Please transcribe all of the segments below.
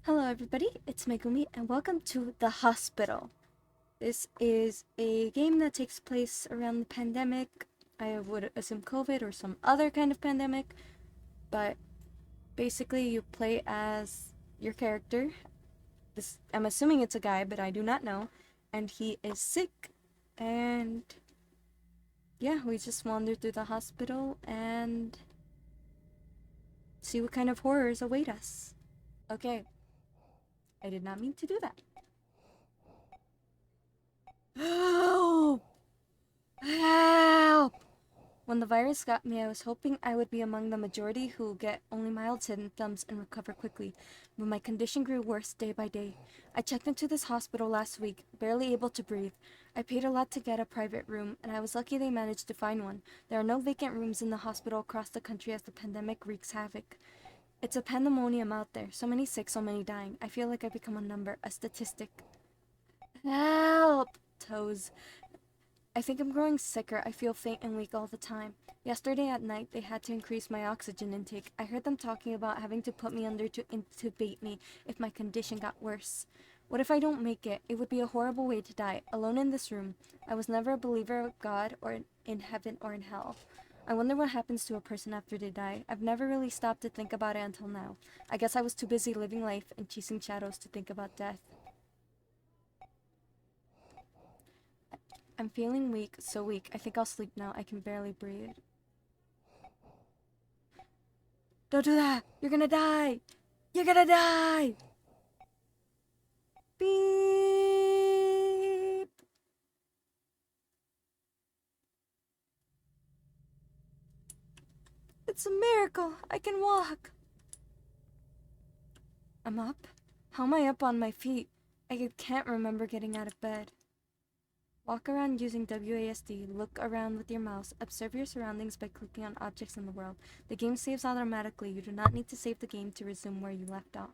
Hello, everybody. It's Megumi, and welcome to The Hospital. This is a game that takes place around the pandemic. I would assume COVID or some other kind of pandemic, but basically, you play as your character. I'm assuming it's a guy, but I do not know, and he is sick. And yeah, we just wander through the hospital and see what kind of horrors await us. Okay, I did not mean to do that. Help! Help! When the virus got me, I was hoping I would be among the majority who get only mild symptoms and recover quickly, but my condition grew worse day by day. I checked into this hospital last week, barely able to breathe. I paid a lot to get a private room, and I was lucky they managed to find one. There are no vacant rooms in the hospital across the country as the pandemic wreaks havoc. It's a pandemonium out there. So many sick, so many dying. I feel like I've become a number, a statistic. Help! Toes. I think I'm growing sicker. I feel faint and weak all the time. Yesterday at night, they had to increase my oxygen intake. I heard them talking about having to put me under to intubate me if my condition got worse. What if I don't make it? It would be a horrible way to die, alone in this room. I was never a believer of God or in heaven or in hell. I wonder what happens to a person after they die. I've never really stopped to think about it until now. I guess I was too busy living life and chasing shadows to think about death. I'm feeling weak, so weak. I think I'll sleep now. I can barely breathe. Don't do that! You're gonna die! You're gonna die! Beep! It's a miracle! I can walk! I'm up? How am I up on my feet? I can't remember getting out of bed. Walk around using WASD, look around with your mouse, observe your surroundings by clicking on objects in the world. The game saves automatically. You do not need to save the game to resume where you left off.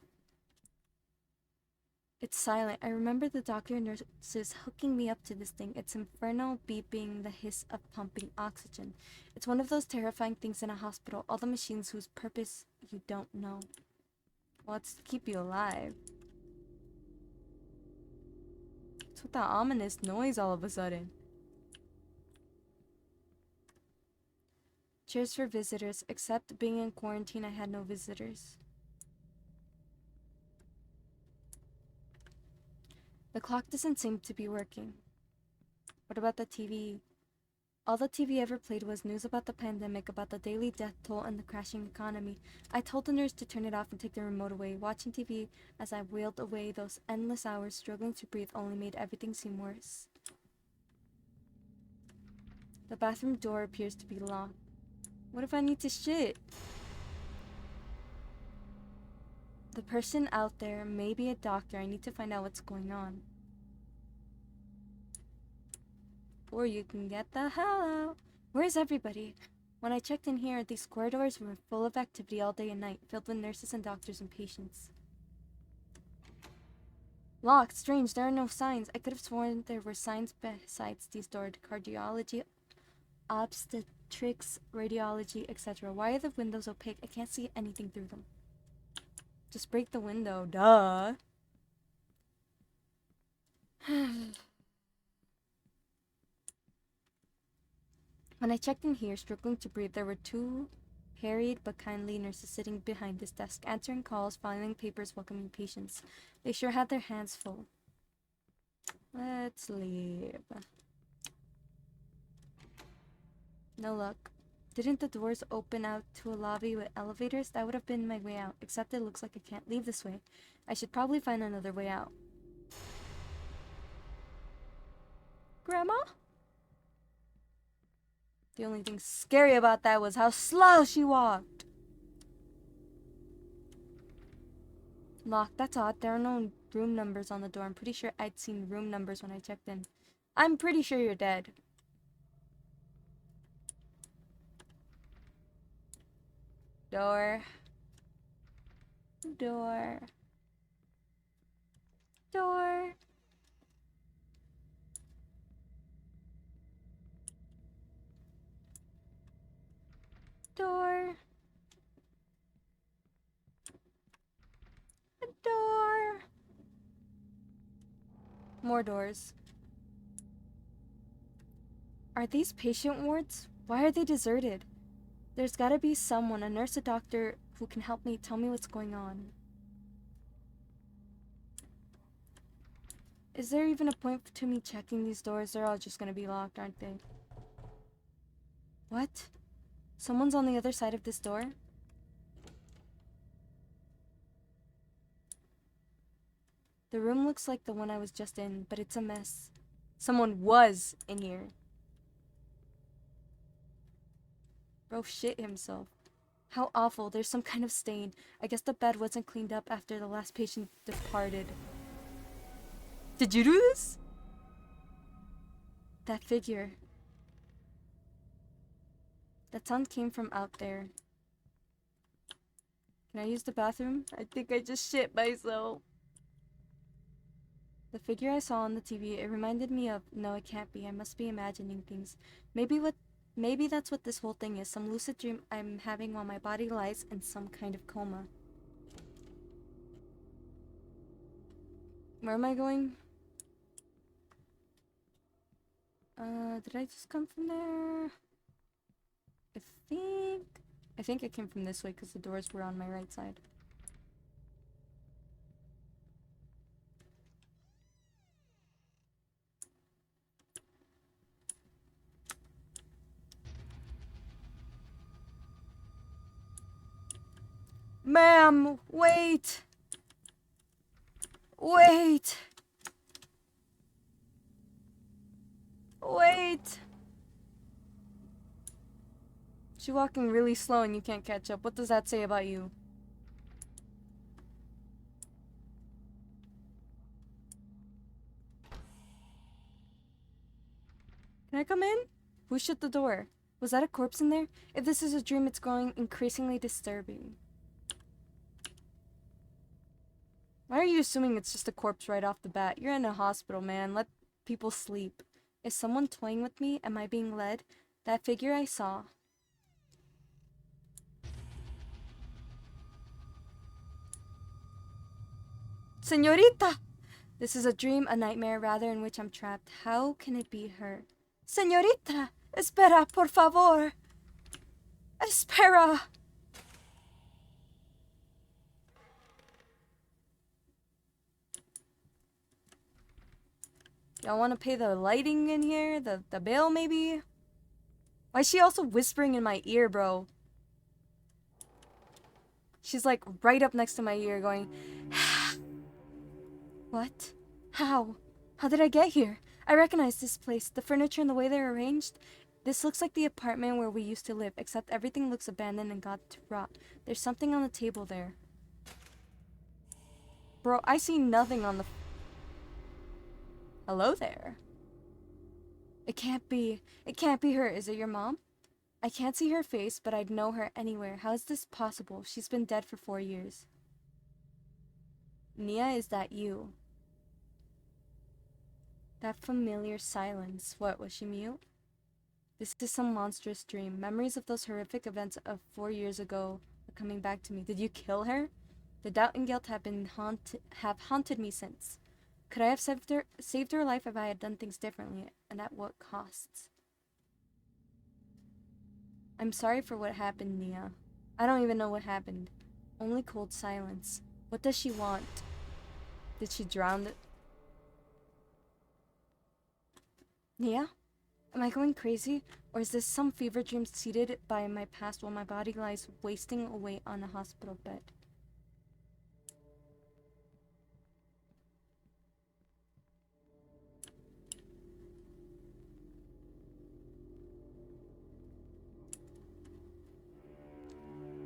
It's silent. I remember the doctor and nurses hooking me up to this thing. It's infernal beeping, the hiss of pumping oxygen. It's one of those terrifying things in a hospital, all the machines whose purpose you don't know. Well, it's to keep you alive. What's with that ominous noise all of a sudden? Cheers for visitors. Except being in quarantine, I had no visitors. The clock doesn't seem to be working. What about the TV? All the TV ever played was news about the pandemic, about the daily death toll and the crashing economy. I told the nurse to turn it off and take the remote away. Watching TV as I wailed away those endless hours, struggling to breathe, only made everything seem worse. The bathroom door appears to be locked. What if I need to shit? The person out there may be a doctor. I need to find out what's going on. Or you can get the hell out. Where's everybody? When I checked in here, these corridors were full of activity all day and night, filled with nurses and doctors and patients. Locked. Strange, there are no signs. I could have sworn there were signs besides these doors. Cardiology, obstetrics, radiology, etc. Why are the windows opaque? I can't see anything through them. Just break the window. Duh. When I checked in here, struggling to breathe, there were two harried but kindly nurses sitting behind this desk, answering calls, filing papers, welcoming patients. They sure had their hands full. Let's leave. No luck. Didn't the doors open out to a lobby with elevators? That would have been my way out, except it looks like I can't leave this way. I should probably find another way out. Grandma? The only thing scary about that was how slow she walked. Locked. That's odd. There are no room numbers on the door. I'm pretty sure I'd seen room numbers when I checked in. I'm pretty sure you're dead. Door. Door. Door. Door. Door. More doors. Are these patient wards? Why are they deserted? There's gotta be someone, a nurse, a doctor, who can help me tell me what's going on. Is there even a point to me checking these doors? They're all just gonna be locked, aren't they? What? Someone's on the other side of this door? The room looks like the one I was just in, but it's a mess. Someone was in here. Bro shit himself. How awful. There's some kind of stain. I guess the bed wasn't cleaned up after the last patient departed. Did you do this? That figure. That sound came from out there. Can I use the bathroom? I think I just shit myself. The figure I saw on the TV, it reminded me of... No, it can't be. I must be imagining things. Maybe that's what this whole thing is. Some lucid dream I'm having while my body lies in some kind of coma. Where am I going? Did I just come from there? I think I came from this way because the doors were on my right side. Ma'am, wait! Wait! Wait! She's walking really slow and you can't catch up. What does that say about you? Can I come in? Who shut the door? Was that a corpse in there? If this is a dream, it's growing increasingly disturbing. Why are you assuming it's just a corpse right off the bat? You're in a hospital, man. Let people sleep. Is someone toying with me? Am I being led? That figure I saw. Señorita! This is a dream, a nightmare, rather, in which I'm trapped. How can it be her? Señorita! Espera, por favor! Espera! Y'all want to pay the lighting in here? The bill, maybe? Why is she also whispering in my ear, bro? She's like right up next to my ear going... What? How? How did I get here? I recognize this place. The furniture and the way they're arranged. This looks like the apartment where we used to live, except everything looks abandoned and got to rot. There's something on the table there. Bro, I see nothing on the... Hello there. It can't be. It can't be her. Is it your mom? I can't see her face, but I'd know her anywhere. How is this possible? She's been dead for 4 years. Nia, is that you? That familiar silence. What, was she mute? This is some monstrous dream. Memories of those horrific events of 4 years ago are coming back to me. Did you kill her? The doubt and guilt have haunted me since. Could I have saved her life if I had done things differently, and at what costs? I'm sorry for what happened, Nia. I don't even know what happened. Only cold silence. What does she want? Did she drown the... Nia? Am I going crazy? Or is this some fever dream seated by my past while my body lies wasting away on a hospital bed?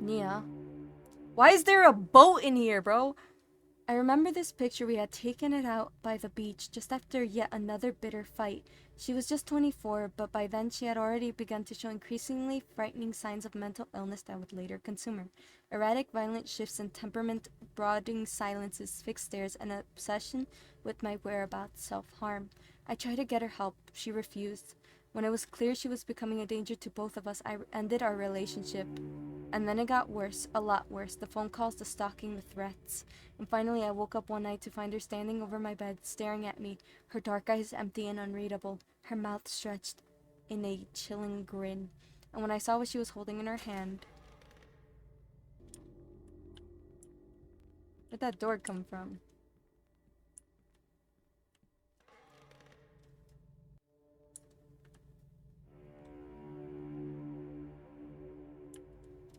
Nia? Why is there a boat in here, bro? I remember this picture. We had taken it out by the beach just after yet another bitter fight. She was just 24, but by then she had already begun to show increasingly frightening signs of mental illness that would later consume her. Erratic, violent shifts in temperament, brooding silences, fixed stares, and an obsession with my whereabouts, self-harm. I tried to get her help. She refused. When it was clear she was becoming a danger to both of us, I ended our relationship. And then it got worse, a lot worse. The phone calls, the stalking, the threats. And finally I woke up one night to find her standing over my bed, staring at me, her dark eyes empty and unreadable, her mouth stretched in a chilling grin. And when I saw what she was holding in her hand... Where'd that door come from?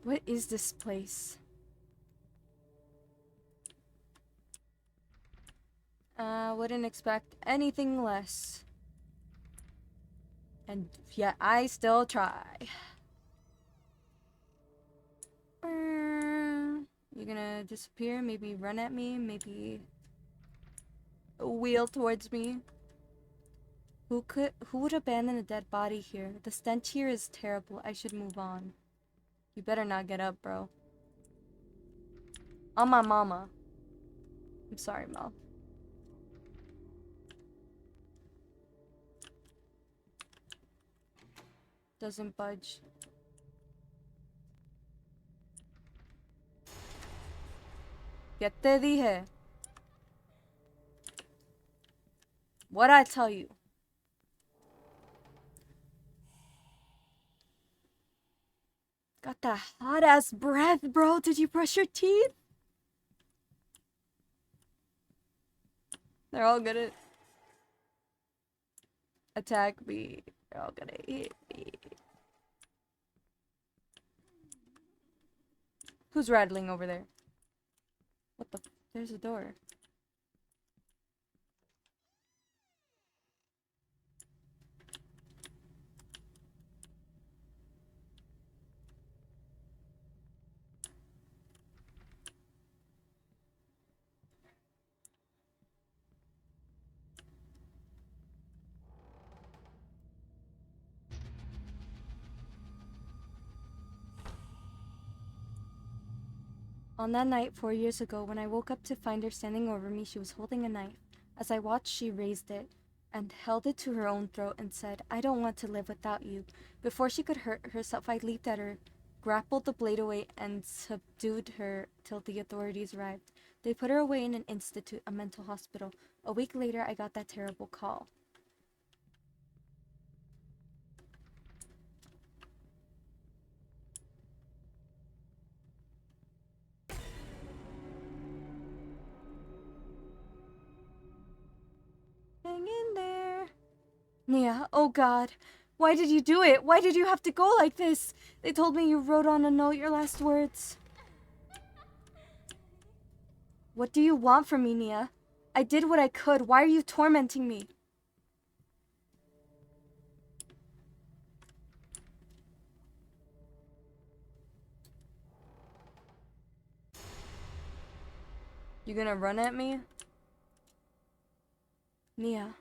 What is this place? Wouldn't expect anything less. And yet I still try. You're gonna disappear, maybe run at me, maybe wheel towards me. Who would abandon a dead body here? The stench here is terrible. I should move on. You better not get up, bro. On my mama. I'm sorry, Mel. Doesn't budge. ¿Qué te dije? What'd I tell you? Got that hot ass breath, bro. Did you brush your teeth? They're all gonna attack me. They're all gonna hit me. Who's rattling over there? What the? There's a door. On that night 4 years ago, when I woke up to find her standing over me, she was holding a knife. As I watched, she raised it and held it to her own throat and said, "I don't want to live without you." Before she could hurt herself, I leaped at her, grappled the blade away, and subdued her till the authorities arrived. They put her away in an institute, a mental hospital. A week later, I got that terrible call. Hang in there. Nia, oh God. Why did you do it? Why did you have to go like this? They told me you wrote on a note your last words. What do you want from me, Nia? I did what I could. Why are you tormenting me? You gonna run at me? Nia,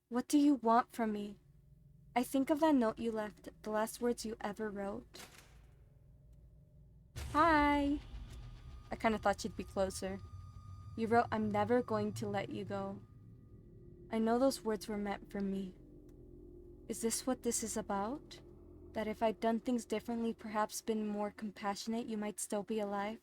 what do you want from me? I think of that note you left, the last words you ever wrote. Hi. I kind of thought she'd be closer. You wrote, "I'm never going to let you go." I know those words were meant for me. Is this what this is about? That if I'd done things differently, perhaps been more compassionate, you might still be alive?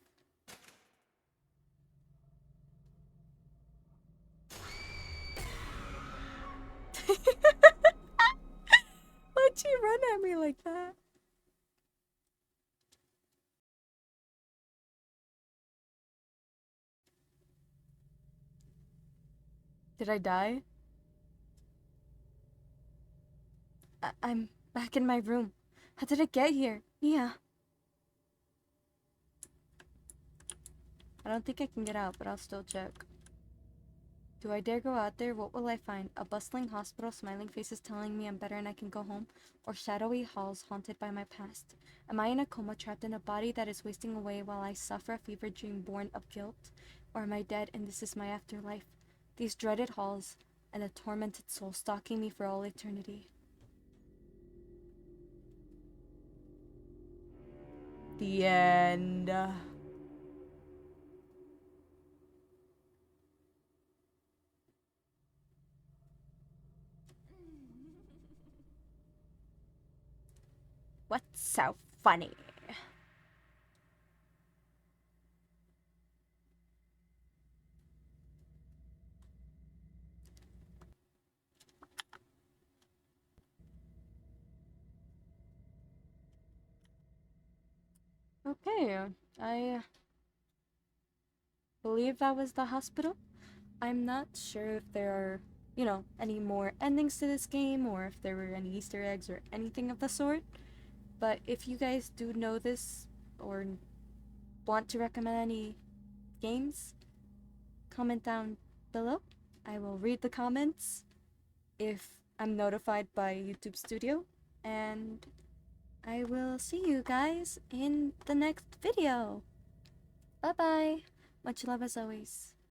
Why'd you run at me like that? Did I die? I'm back in my room. How did it get here? Yeah. I don't think I can get out, but I'll still check. Do I dare go out there? What will I find? A bustling hospital, smiling faces telling me I'm better and I can go home? Or shadowy halls haunted by my past? Am I in a coma, trapped in a body that is wasting away while I suffer a fever dream born of guilt? Or am I dead and this is my afterlife? These dreaded halls and a tormented soul stalking me for all eternity. The end. What's so funny? Okay, I believe that was the hospital. I'm not sure if there are, any more endings to this game or if there were any Easter eggs or anything of the sort. But if you guys do know this or want to recommend any games, comment down below. I will read the comments if I'm notified by YouTube Studio. And I will see you guys in the next video. Bye bye. Much love as always.